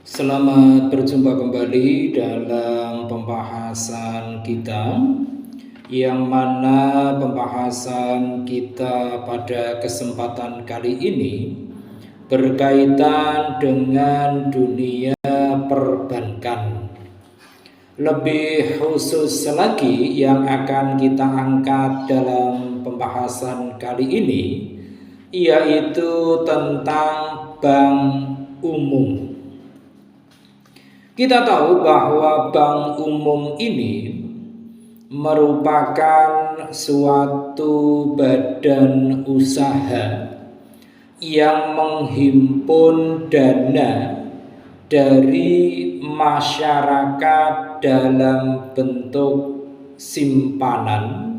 Selamat berjumpa kembali dalam pembahasan kita, yang mana pembahasan kita pada kesempatan kali ini berkaitan dengan dunia perbankan. Lebih khusus lagi yang akan kita angkat dalam pembahasan kali ini yaitu tentang bank umum. Kita tahu bahwa bank umum ini merupakan suatu badan usaha yang menghimpun dana dari masyarakat dalam bentuk simpanan,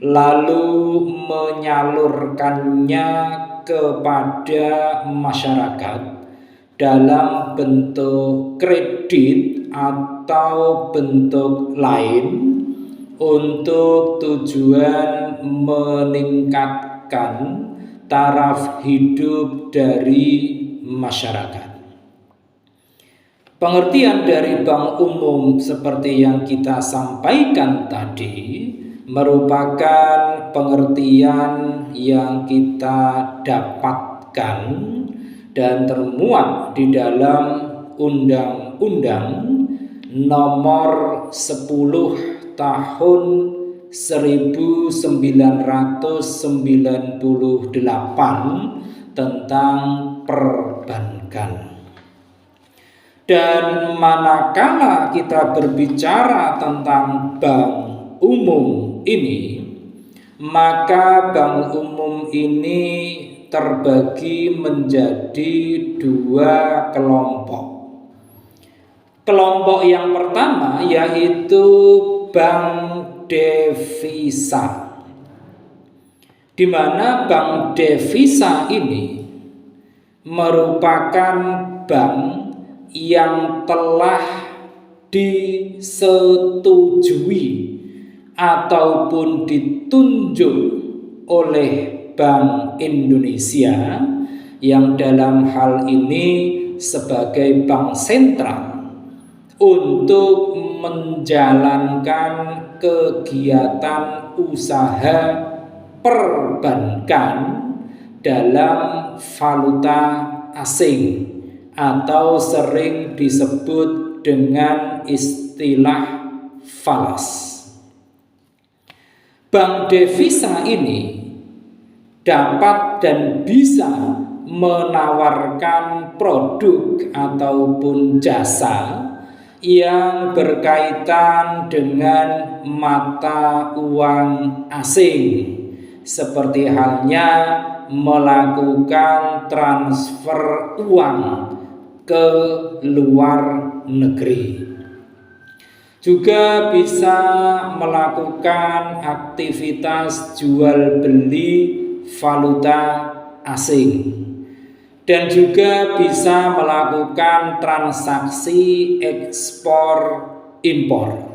lalu menyalurkannya kepada masyarakat dalam bentuk kredit atau bentuk lain untuk tujuan meningkatkan taraf hidup dari masyarakat. Pengertian dari bank umum seperti yang kita sampaikan tadi merupakan pengertian yang kita dapatkan dan termuat di dalam Undang-Undang Nomor 10 Tahun 1998 tentang perbankan. Dan manakala kita berbicara tentang bank umum ini, maka bank umum ini terbagi menjadi dua kelompok. Kelompok yang pertama yaitu bank devisa, di mana bank devisa ini merupakan bank yang telah disetujui ataupun ditunjuk oleh Bank Indonesia, yang dalam hal ini sebagai bank sentral untuk menjalankan kegiatan usaha perbankan dalam valuta asing atau sering disebut dengan istilah falas. Bank devisa ini dapat dan bisa menawarkan produk ataupun jasa yang berkaitan dengan mata uang asing, seperti halnya melakukan transfer uang ke luar negeri. Juga bisa melakukan aktivitas jual beli valuta asing, dan juga bisa melakukan transaksi ekspor impor.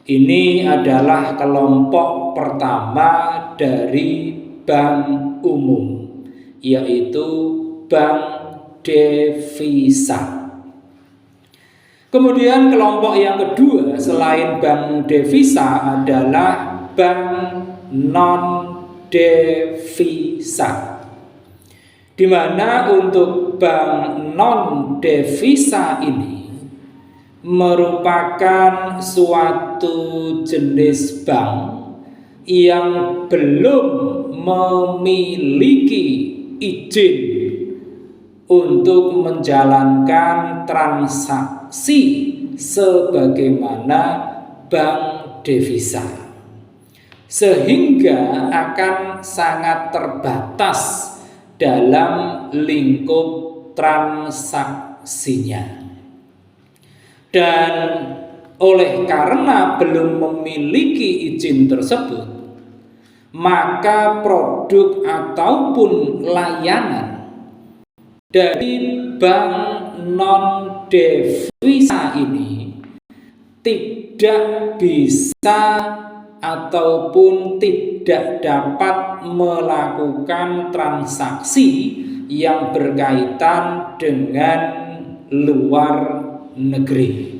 Ini adalah kelompok pertama dari bank umum, yaitu bank devisa. Kemudian kelompok yang kedua selain bank devisa adalah bank non devisa, di mana untuk bank non devisa ini merupakan suatu jenis bank yang belum memiliki izin untuk menjalankan transaksi sebagaimana bank devisa, sehingga akan sangat terbatas dalam lingkup transaksinya. Dan oleh karena belum memiliki izin tersebut, maka produk ataupun layanan dari bank non devisa ini tidak bisa ataupun tidak dapat melakukan transaksi yang berkaitan dengan luar negeri.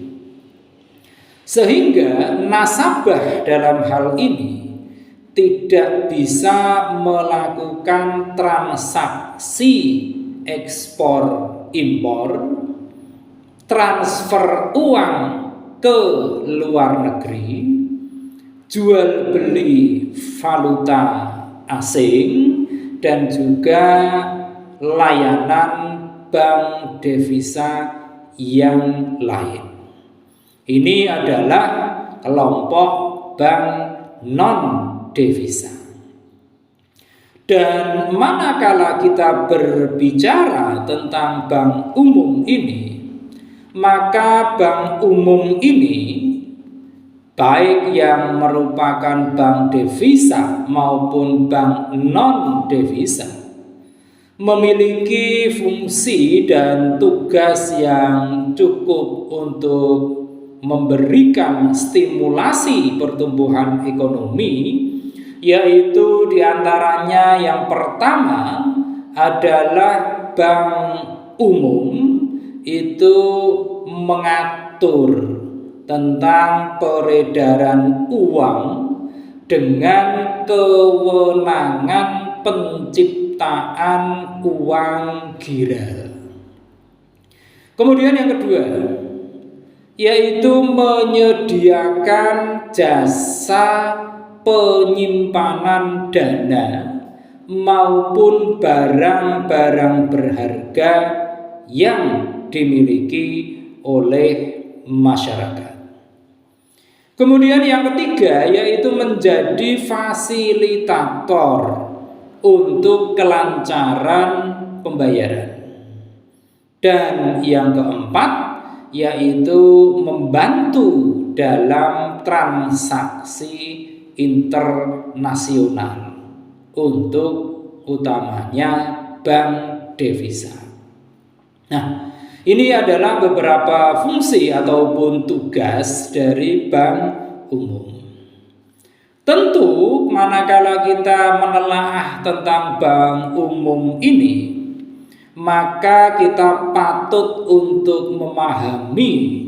Sehingga nasabah dalam hal ini tidak bisa melakukan transaksi ekspor impor, transfer uang ke luar negeri, jual beli valuta asing, dan juga layanan bank devisa yang lain. Ini adalah kelompok bank non devisa. Dan manakala kita berbicara tentang bank umum ini, maka bank umum ini, baik yang merupakan bank devisa maupun bank non devisa, memiliki fungsi dan tugas yang cukup untuk memberikan stimulasi pertumbuhan ekonomi, yaitu diantaranya yang pertama adalah bank umum itu mengatur tentang peredaran uang dengan kewenangan penciptaan uang giral. Kemudian yang kedua, yaitu menyediakan jasa penyimpanan dana maupun barang-barang berharga yang dimiliki oleh masyarakat. Kemudian yang ketiga, yaitu menjadi fasilitator untuk kelancaran pembayaran. Dan yang keempat, yaitu membantu dalam transaksi internasional untuk utamanya bank devisa. Nah, ini adalah beberapa fungsi ataupun tugas dari bank umum. Tentu manakala kita menelaah tentang bank umum ini, maka kita patut untuk memahami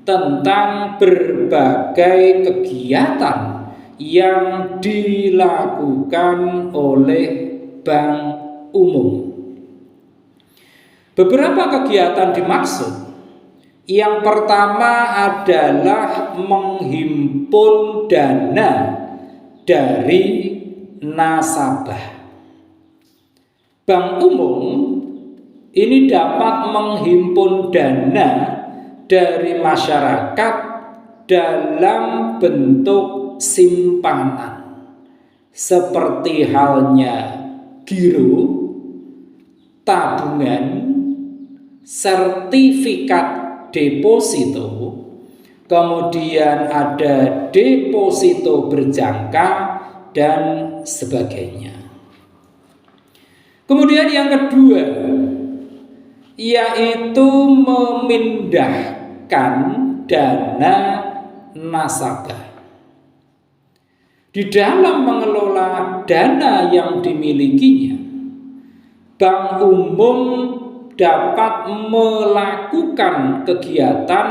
tentang berbagai kegiatan yang dilakukan oleh bank umum. Beberapa kegiatan dimaksud. Yang pertama adalah menghimpun dana dari nasabah. Bank umum ini dapat menghimpun dana dari masyarakat dalam bentuk simpanan, seperti halnya giro, tabungan, sertifikat deposito, kemudian ada deposito berjangka, dan sebagainya. Kemudian yang kedua, yaitu memindahkan dana nasabah. Di dalam mengelola dana yang dimilikinya, bank umum dapat melakukan kegiatan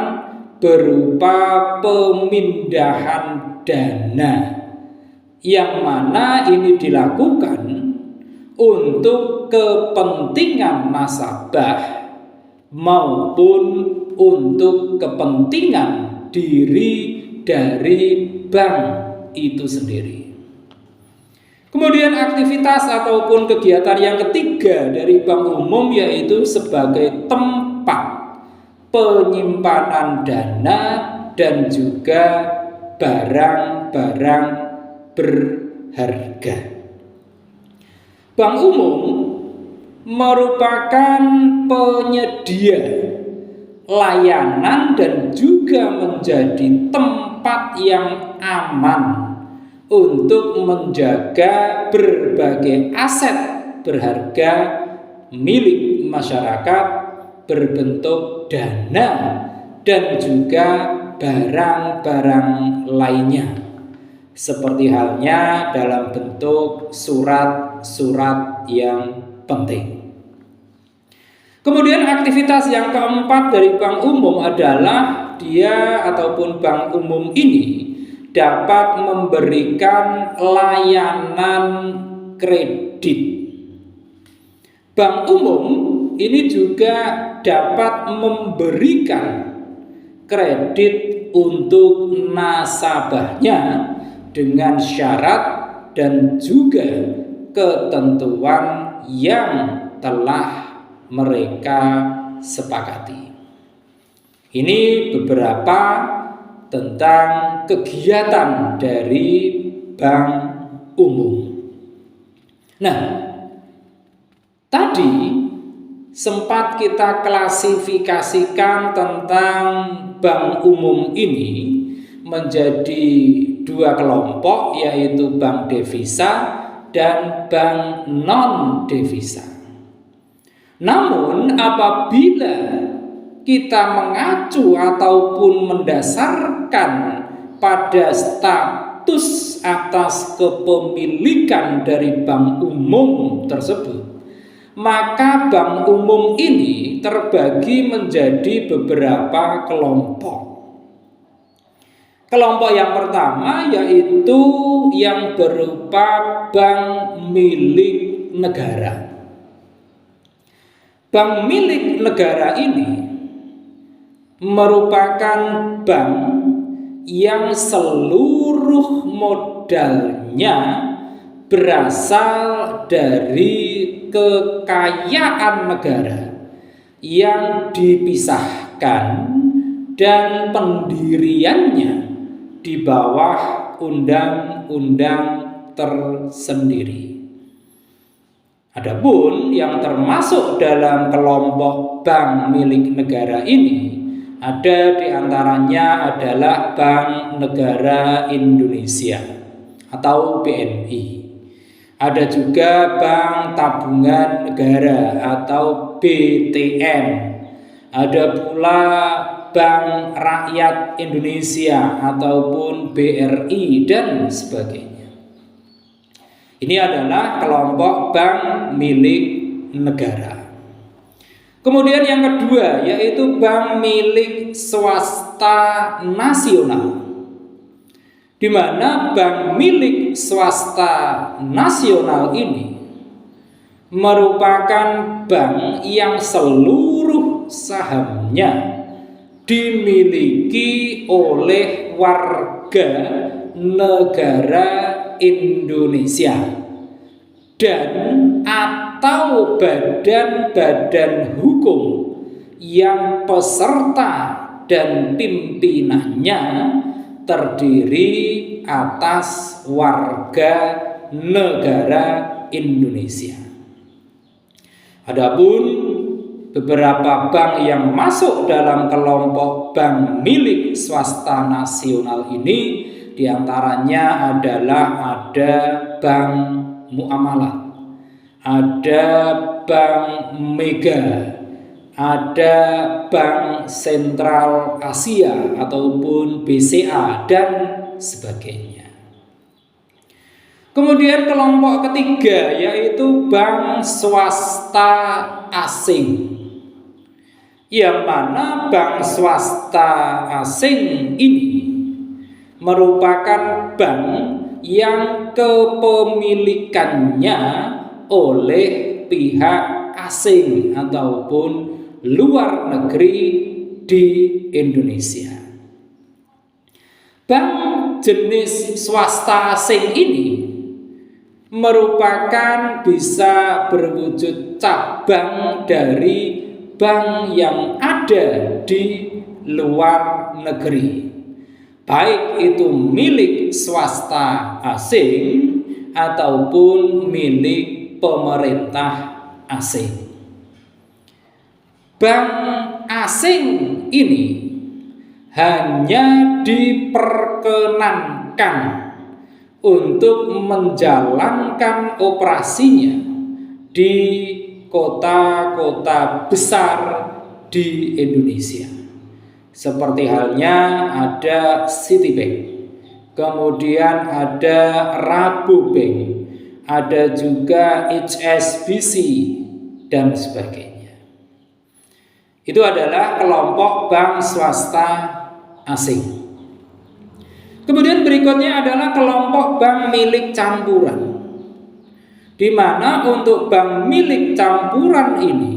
berupa pemindahan dana, yang mana ini dilakukan untuk kepentingan nasabah maupun untuk kepentingan diri dari bank itu sendiri. Kemudian aktivitas ataupun kegiatan yang ketiga dari bank umum yaitu sebagai tempat penyimpanan dana dan juga barang-barang berharga. Bank umum merupakan penyedia layanan dan juga menjadi tempat yang aman untuk menjaga berbagai aset berharga milik masyarakat berbentuk dana dan juga barang-barang lainnya, seperti halnya dalam bentuk surat-surat yang penting. Kemudian aktivitas yang keempat dari bank umum adalah dia ataupun bank umum ini dapat memberikan layanan kredit. Bank umum ini juga dapat memberikan kredit untuk nasabahnya dengan syarat dan juga ketentuan yang telah mereka sepakati. Ini beberapa tentang kegiatan dari bank umum. Nah, tadi sempat kita klasifikasikan tentang bank umum ini menjadi dua kelompok, yaitu bank devisa dan bank non devisa. Namun apabila kita mengacu ataupun mendasarkan pada status atas kepemilikan dari bank umum tersebut, maka bank umum ini terbagi menjadi beberapa kelompok. Kelompok yang pertama yaitu yang berupa bank milik negara. Bank milik negara ini merupakan bank yang seluruh modalnya berasal dari kekayaan negara yang dipisahkan dan pendiriannya di bawah undang-undang tersendiri. Adapun yang termasuk dalam kelompok bank milik negara ini ada diantaranya adalah Bank Negara Indonesia atau BNI. Ada juga Bank Tabungan Negara atau BTN. Ada pula Bank Rakyat Indonesia ataupun BRI dan sebagainya. Ini adalah kelompok bank milik negara. Kemudian yang kedua yaitu bank milik swasta nasional, di mana bank milik swasta nasional ini merupakan bank yang seluruh sahamnya dimiliki oleh warga negara Indonesia dan atau badan-badan hukum yang peserta dan pimpinannya terdiri atas warga negara Indonesia. Adapun beberapa bank yang masuk dalam kelompok bank milik swasta nasional ini diantaranya adalah ada Bank Muamalat, ada Bank Mega, ada Bank Sentral Asia ataupun BCA dan sebagainya. Kemudian kelompok ketiga yaitu bank swasta asing, yang mana bank swasta asing ini merupakan bank yang kepemilikannya oleh pihak asing ataupun luar negeri di Indonesia. Bank jenis swasta asing ini merupakan bisa berwujud cabang dari bank yang ada di luar negeri, baik itu milik swasta asing ataupun milik pemerintah asing. Bank asing ini hanya diperkenankan untuk menjalankan operasinya di kota-kota besar di Indonesia. Seperti halnya ada Citibank, kemudian ada Rabobank, ada juga HSBC dan sebagainya. Itu adalah kelompok bank swasta asing. Kemudian berikutnya adalah kelompok bank milik campuran, di mana untuk bank milik campuran ini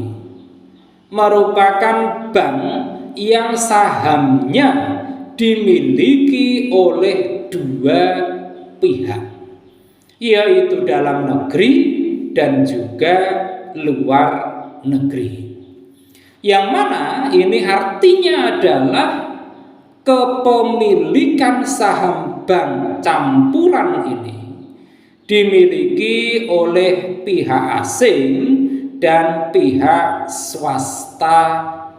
merupakan bank yang sahamnya dimiliki oleh dua pihak, yaitu dalam negeri dan juga luar negeri. Yang mana ini artinya adalah kepemilikan saham bank campuran ini dimiliki oleh pihak asing dan pihak swasta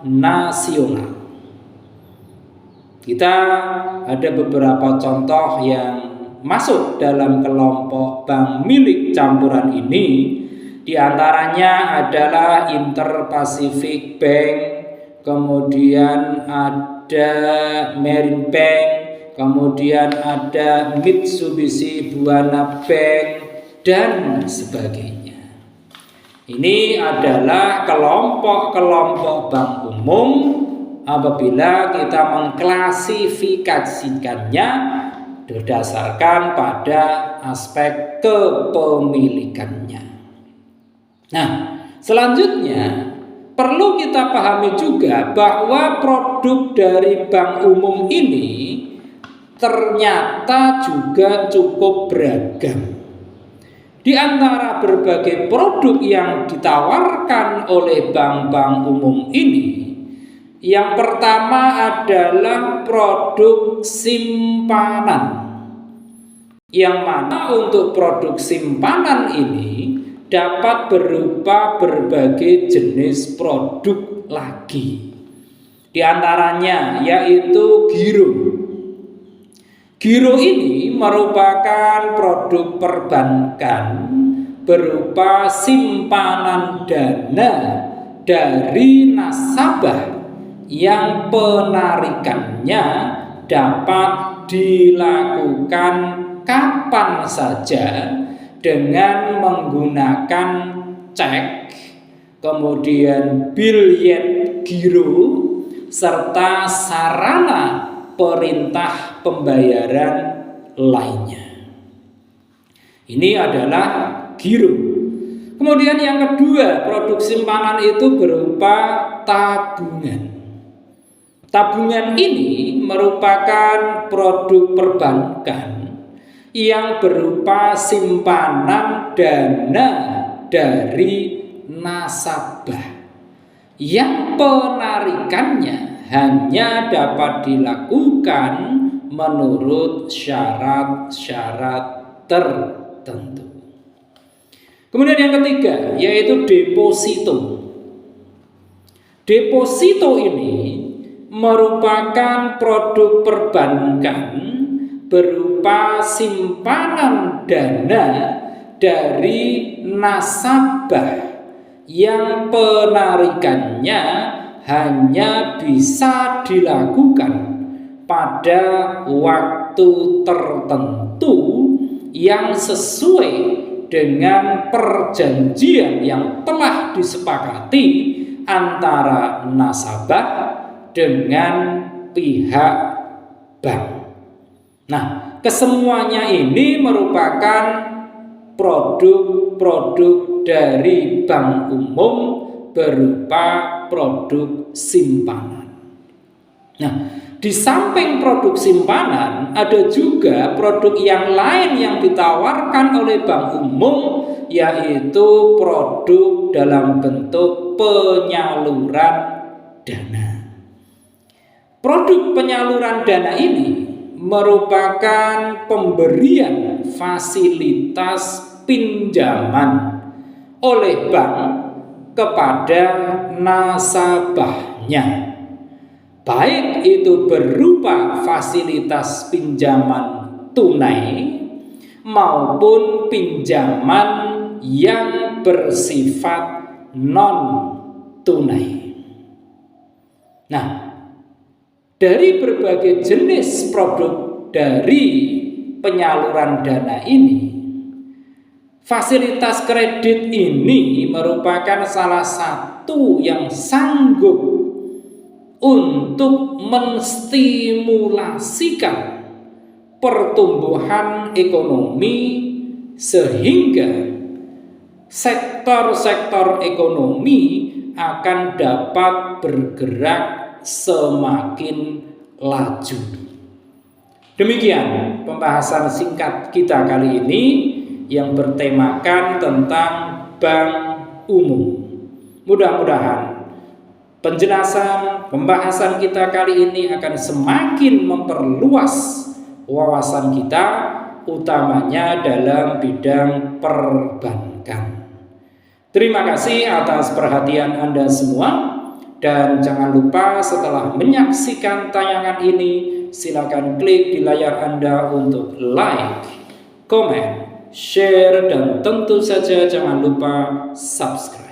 nasional. Kita ada beberapa contoh yang masuk dalam kelompok bank milik campuran ini. Di antaranya adalah Inter-Pacific Bank, kemudian ada Marine Bank, kemudian ada Mitsubishi Buana Bank, dan sebagainya. Ini adalah kelompok-kelompok bank umum apabila kita mengklasifikasikannya berdasarkan pada aspek kepemilikannya. Nah, selanjutnya perlu kita pahami juga bahwa produk dari bank umum ini ternyata juga cukup beragam. Di antara berbagai produk yang ditawarkan oleh bank-bank umum ini, yang pertama adalah produk simpanan. Yang mana untuk produk simpanan ini dapat berupa berbagai jenis produk lagi. Di antaranya yaitu giro. Giro ini merupakan produk perbankan berupa simpanan dana dari nasabah yang penarikannya dapat dilakukan kapan saja dengan menggunakan cek, kemudian biljet giro, serta sarana perintah pembayaran lainnya. Ini adalah giro. Kemudian yang kedua, produk simpanan itu berupa tabungan. Tabungan ini merupakan produk perbankan yang berupa simpanan dana dari nasabah yang penarikannya hanya dapat dilakukan menurut syarat-syarat tertentu. Kemudian yang ketiga yaitu deposito. Deposito ini merupakan produk perbankan berupa simpanan dana dari nasabah yang penarikannya hanya bisa dilakukan pada waktu tertentu yang sesuai dengan perjanjian yang telah disepakati antara nasabah dengan pihak bank. Nah, kesemuanya ini merupakan produk-produk dari bank umum berupa produk simpanan. Nah, di samping produk simpanan ada juga produk yang lain yang ditawarkan oleh bank umum, yaitu produk dalam bentuk penyaluran dana. Produk penyaluran dana ini merupakan pemberian fasilitas pinjaman oleh bank kepada nasabahnya, baik itu berupa fasilitas pinjaman tunai maupun pinjaman yang bersifat non tunai. Nah, dari berbagai jenis produk dari penyaluran dana ini, fasilitas kredit ini merupakan salah satu yang sanggup untuk menstimulasikan pertumbuhan ekonomi sehingga sektor-sektor ekonomi akan dapat bergerak semakin laju. Demikian pembahasan singkat kita kali ini yang bertemakan tentang bank umum. Mudah-mudahan penjelasan pembahasan kita kali ini akan semakin memperluas wawasan kita, utamanya dalam bidang perbankan. Terima kasih atas perhatian Anda semua, dan jangan lupa setelah menyaksikan tayangan ini, silakan klik di layar Anda untuk like, komen, share, dan tentu saja jangan lupa subscribe.